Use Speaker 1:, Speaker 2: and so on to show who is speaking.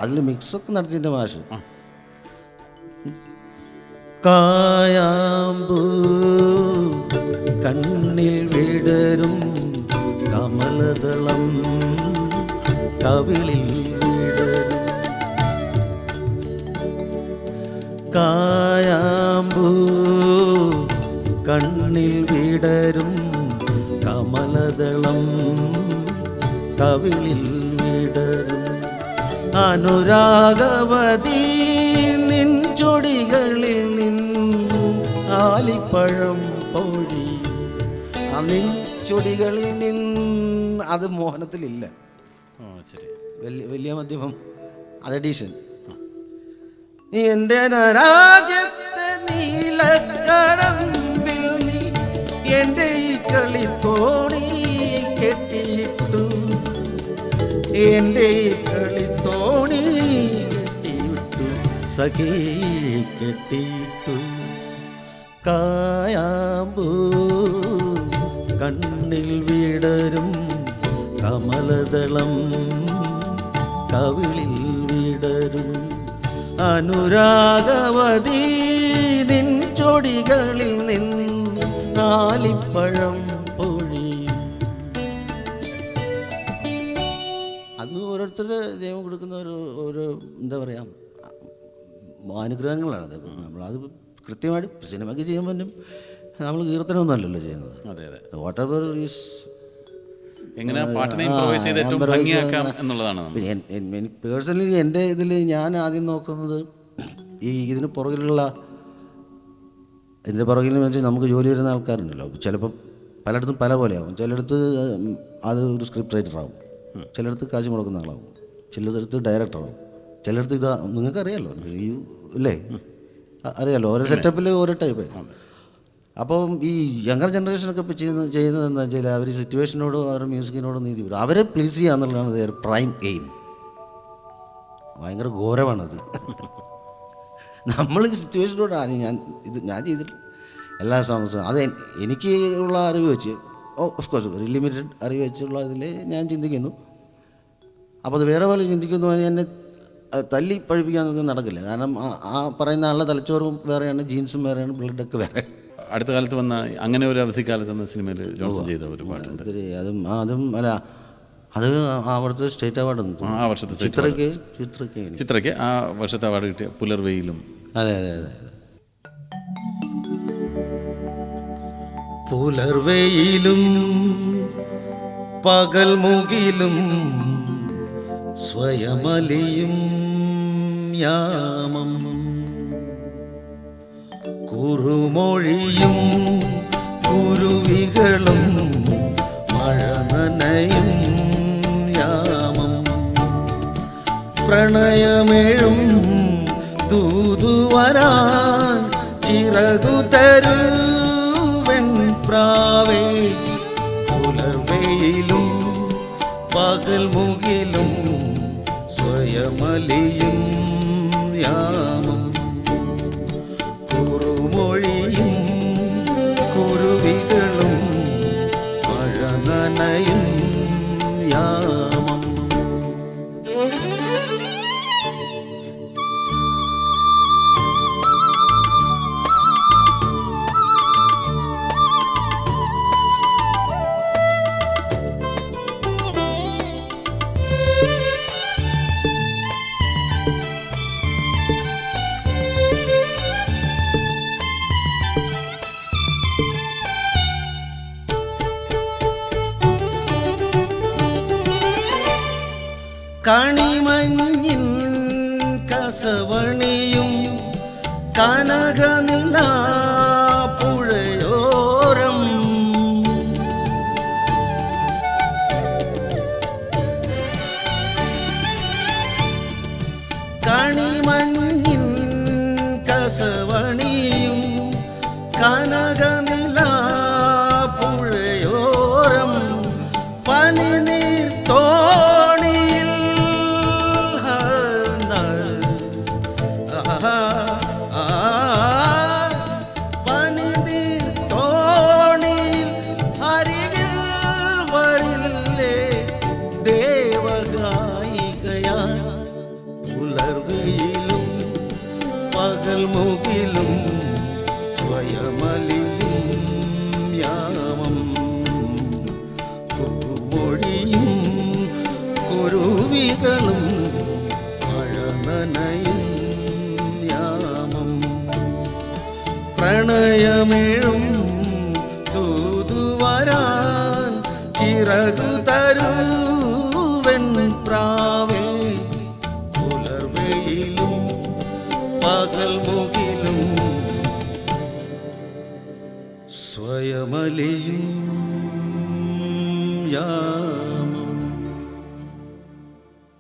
Speaker 1: അതിൽ മിക്സൊക്കെ നടത്തിൻ്റെ മാഷ്. കായാമ്പൂ കണ്ണിൽ വിടരും കമലദളം കവിളിൽ വിടരും. കായാമ്പൂ കണ്ണിൽ വിടരും കമലദളം കവിളിൽ വിടരും. അനുരാഗവതി നിൻ ചൊടികളിൽ ആലിപ്പഴം പൊഴി. ആ നിൻ ചൊടികളിൽ നിന്ന് അത് മോഹനത്തിലില്ല. വലിയ മധ്യമം അത് എഡീഷൻ. എൻ്റെ രാജ്യത്തെ നീലക്കടമ്പിൽ നീ എൻ്റെ ഈ കളിത്തോണി കെട്ടിയിട്ടു. എൻ്റെ ഈ കളിത്തോണി കെട്ടിയിട്ടു സഖി കെട്ടിയിട്ടു. കായാമ്പൂ കണ്ണിൽ വിടരും കമലദളം കവിളിൽ വിടരും. അനുരാഗവതി നിൻ ചൊടികളിൽ നിന്ന് ആലിപ്പഴം പൊഴി. അത് ഓരോരുത്തരുടെ ദൈവം കൊടുക്കുന്ന ഒരു എന്താ പറയുക അനുഗ്രഹങ്ങളാണത്. നമ്മളത് കൃത്യമായിട്ട് സിനിമയ്ക്ക് ചെയ്യുമ്പോൾ നമ്മൾ കീർത്തനമൊന്നുമല്ലല്ലോ ചെയ്യുന്നത്. വാട്ട് എവർ ഈസ് പേഴ്സണലി എൻ്റെ ഇതിൽ ഞാൻ ആദ്യം നോക്കുന്നത് ഇതിന് പുറകിലുള്ള ഇതിൻ്റെ പുറകിൽ എന്ന് വെച്ചാൽ നമുക്ക് ജോലി വരുന്ന ആൾക്കാരുണ്ടല്ലോ. ചിലപ്പം പലയിടത്തും പല പോലെയാവും. ചിലയിടത്ത് അത് ഒരു സ്ക്രിപ്റ്റ് റൈറ്ററാവും, ചിലയിടത്ത് കാശ് മുടക്കുന്ന ആളാവും, ചിലയിടത്ത് ഡയറക്ടറാവും, ചിലയിടത്ത് ഇത് നിങ്ങൾക്കറിയാമല്ലോ അല്ലേ, അറിയാമല്ലോ ഓരോ സെറ്റപ്പിൽ ഓരോ ടൈപ്പ്. അപ്പം ഈ യങ്ങർ ജനറേഷനൊക്കെ ഇപ്പോൾ ചെയ്യുന്നതെന്ന് വെച്ചാൽ അവർ സിറ്റുവേഷനോടും അവരുടെ മ്യൂസിക്കിനോടും നീതി വരും. അവരെ പ്ലീസ് ചെയ്യുക എന്നുള്ളതാണ് their പ്രൈം എയിം. ഭയങ്കര ഘോരമാണത്. നമ്മൾ സിറ്റുവേഷനോട് ഞാൻ ചെയ്തിട്ട് എല്ലാ സോങ്സും അത് എനിക്ക് ഉള്ള അറിവ് വെച്ച് ഓഫ് കോഴ്സ് ഒരു ലിമിറ്റഡ് അറിവ് വെച്ചുള്ള ഇതിൽ ഞാൻ ചിന്തിക്കുന്നു. അപ്പോൾ അത് വേറെ പോലെ ചിന്തിക്കുന്നു എന്നെ തല്ലി പഴിപ്പിക്കാനൊന്നും നടക്കില്ല. കാരണം ആ പറയുന്ന ആളുടെ തലച്ചോറും വേറെയാണ്, ജീൻസും വേറെയാണ്, ബ്ലഡൊക്കെ വേറെ.
Speaker 2: അടുത്ത കാലത്ത് വന്ന അങ്ങനെ ഒരു അവധിക്കാലത്ത് എന്ന സിനിമയിൽ ജോൺസൺ ചെയ്ത ഒരു പാട്ടുണ്ട്.
Speaker 1: അതും അല്ല അത് അവിടുത്തെ സ്റ്റേറ്റ് അവാർഡ്
Speaker 2: ആ വർഷത്തെ ചിത്രയ്ക്ക് ആ വർഷത്തെ അവാർഡ് കിട്ടിയ പുലർവെയിലും.
Speaker 1: അതെ അതെ അതെ. പുലർവെയിലും പകൽ മുകിലും സ്വയമലിയും യാമം കുറുമൊഴിയും കുരുവികളും മഴ നനയും യാമം പ്രണയമേഴും ദൂതുവരാൻ ചിറകു തരുവൻ പ്രാവേ. പുലർവെയിലും പകൽ മുകിലും സ്വയമലിയും യാമം കുറുമൊഴിയും കുരുവികളും മഴ നനയും യാമം. കണിമഞ്ഞിൻ കസവണിയും കനകനിലാപ്പുഴയോരം കണിമഞ്ഞിൻ കസവണിയും കനകനിലാപ്പുഴയോരം പനിനീർ തോണിയിൽ പനിനീർ തോണിയിൽ അരികിൽ വരില്ലേ ദേവഗായികയാ പുലർവെയിലും പകൽ മുകിലും സ്വയമലിയും യാമം കുറുമൊഴിയും കുരുവികളും മഴ നനയും യാമം പ്രണയമേഴും തൂതുവരാൻ ചിറകു തരൂവൻ പ്രാവേ പുലർവെയിലും പകൽ മുകിലും സ്വയമലിയും യാ